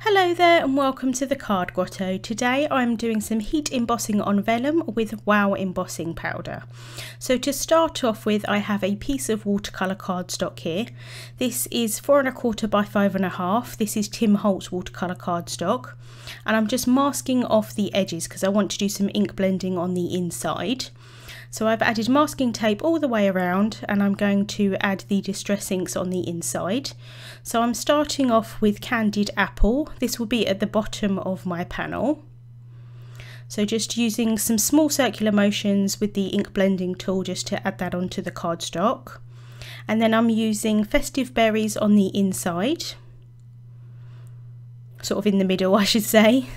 Hello there and welcome to the Card Grotto. Today I'm doing some heat embossing on vellum with Wow embossing powder. So to start off with, I have a piece of watercolor cardstock here. This is 4 1/4 by 5 1/2. This is Tim Holtz watercolor cardstock, and I'm just masking off the edges because I want to do some ink blending on the inside. So I've added masking tape all the way around, and I'm going to add the distress inks on the inside. So I'm starting off with Candied Apple. This will be at the bottom of my panel. So just using some small circular motions with the ink blending tool just to add that onto the cardstock. And then I'm using Festive berries on the inside, sort of in the middle I should say.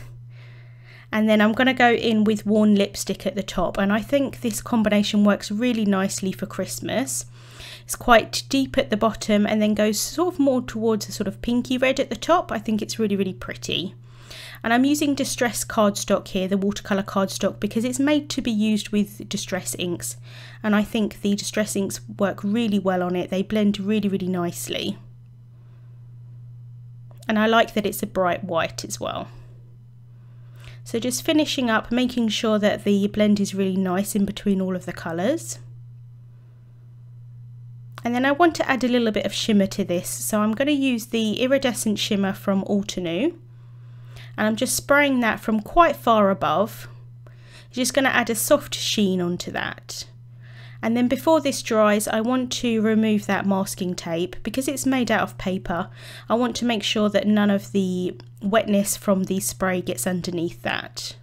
And then I'm going to go in with worn lipstick at the top, and I think this combination works really nicely for Christmas. It's quite deep at the bottom and then goes sort of more towards a sort of pinky red at the top. I think it's really pretty. And I'm using distress cardstock here, the watercolor cardstock, because it's made to be used with distress inks, and I think the distress inks work really well on it. They blend really nicely, and I like that it's a bright white as well. So just finishing up, making sure that the blend is really nice in between all of the colours. And then I want to add a little bit of shimmer to this, so I'm going to use the Iridescent shimmer from Altenew, and I'm just spraying that from quite far above. Just going to add a soft sheen onto that. And then before this dries, I want to remove that masking tape. Because it's made out of paper, I want to make sure that none of the wetness from the spray gets underneath that.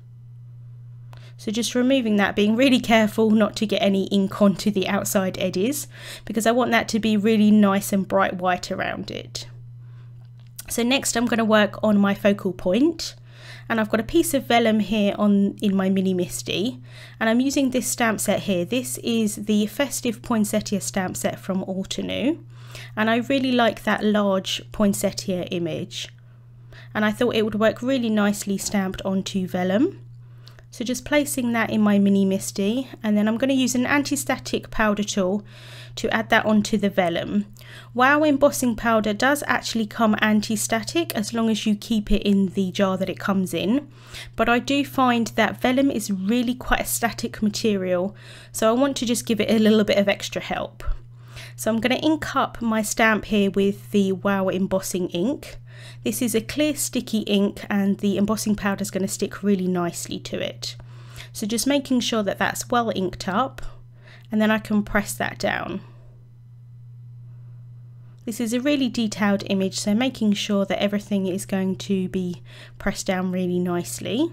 So just removing that, being really careful not to get any ink onto the outside edges, because I want that to be really nice and bright white around it. So next I'm going to work on my focal point. And I've got a piece of vellum here in my mini MISTI, and I'm using this stamp set here. This is the Festive Poinsettia stamp set from Altenew, and I really like that large poinsettia image, and I thought it would work really nicely stamped onto vellum. So just placing that in my mini MISTI, and then I'm going to use an anti-static powder tool to add that onto the vellum. Wow embossing powder does actually come anti-static as long as you keep it in the jar that it comes in, but I do find that vellum is really quite a static material, so I want to just give it a little bit of extra help. So I'm going to ink up my stamp here with the Wow embossing ink. This is a clear sticky ink, and the embossing powder is going to stick really nicely to it. So just making sure that that's well inked up, and then I can press that down. This is a really detailed image, so making sure that everything is going to be pressed down really nicely.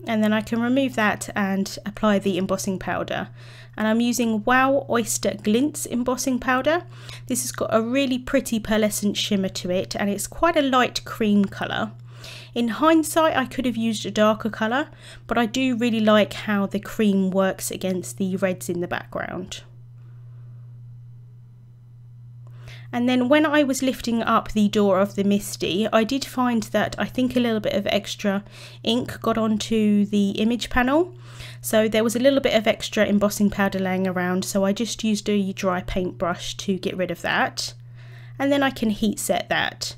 And then I can remove that and apply the embossing powder. And I'm using Wow Oyster Glintz embossing powder. This has got a really pretty pearlescent shimmer to it, and it's quite a light cream colour. In hindsight, I could have used a darker colour, but I do really like how the cream works against the reds in the background. And then when I was lifting up the door of the MISTI, I did find that I think a little bit of extra ink got onto the image panel. So there was a little bit of extra embossing powder laying around, so I just used a dry paintbrush to get rid of that. And then I can heat set that.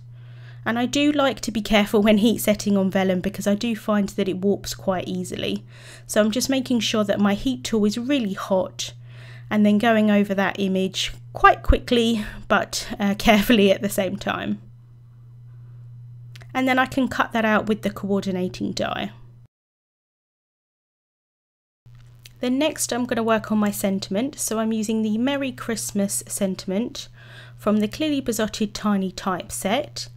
And I do like to be careful when heat setting on vellum, because I do find that it warps quite easily. So I'm just making sure that my heat tool is really hot, and then going over that image quite quickly but carefully at the same time. And then I can cut that out with the coordinating die. Then next I'm going to work on my sentiment, so I'm using the Merry Christmas sentiment from the Clearly Besotted Tiny Type set.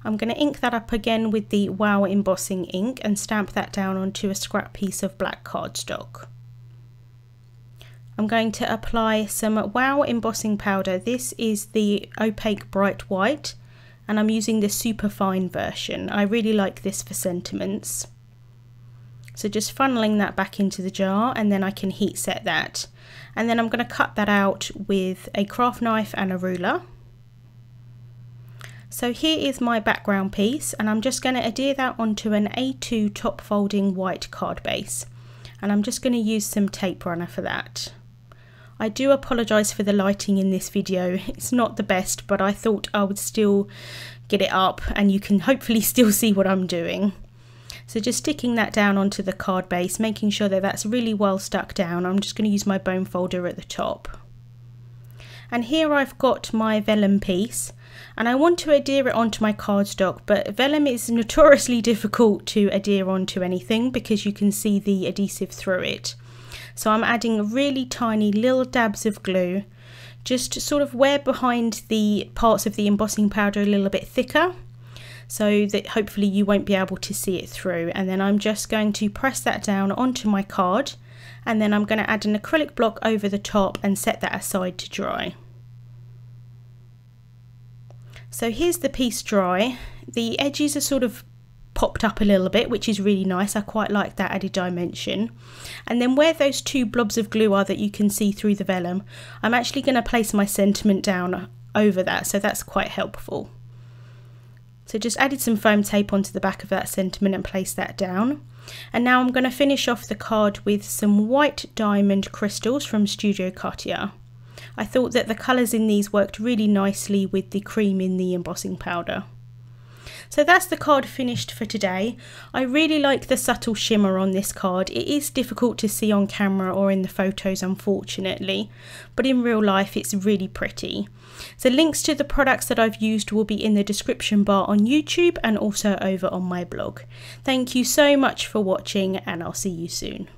I'm going to ink that up again with the Wow embossing ink and stamp that down onto a scrap piece of black cardstock. I'm going to apply some Wow embossing powder. This is the Opaque Bright White, and I'm using the Superfine version. I really like this for sentiments. So just funneling that back into the jar, and then I can heat set that. And then I'm going to cut that out with a craft knife and a ruler. So here is my background piece, and I'm just going to adhere that onto an A2 top folding white card base. And I'm just going to use some tape runner for that. I do apologise for the lighting in this video. It's not the best, but I thought I would still get it up and you can hopefully still see what I'm doing. So just sticking that down onto the card base, making sure that that's really well stuck down. I'm just going to use my bone folder at the top. And here I've got my vellum piece, and I want to adhere it onto my cardstock, but vellum is notoriously difficult to adhere onto anything because you can see the adhesive through it. So I'm adding really tiny little dabs of glue, just sort of where behind the parts of the embossing powder a little bit thicker, so that hopefully you won't be able to see it through. And then I'm just going to press that down onto my card, and then I'm going to add an acrylic block over the top and set that aside to dry. So here's the piece dry. The edges are sort of popped up a little bit, which is really nice. I quite like that added dimension. And then where those two blobs of glue are that you can see through the vellum, I'm actually going to place my sentiment down over that, so that's quite helpful. So just added some foam tape onto the back of that sentiment and place that down. And now I'm going to finish off the card with some white diamond crystals from Studio Katia. I thought that the colours in these worked really nicely with the cream in the embossing powder. So that's the card finished for today. I really like the subtle shimmer on this card. It is difficult to see on camera or in the photos, unfortunately, but in real life it's really pretty. So links to the products that I've used will be in the description bar on YouTube and also over on my blog. Thank you so much for watching, and I'll see you soon.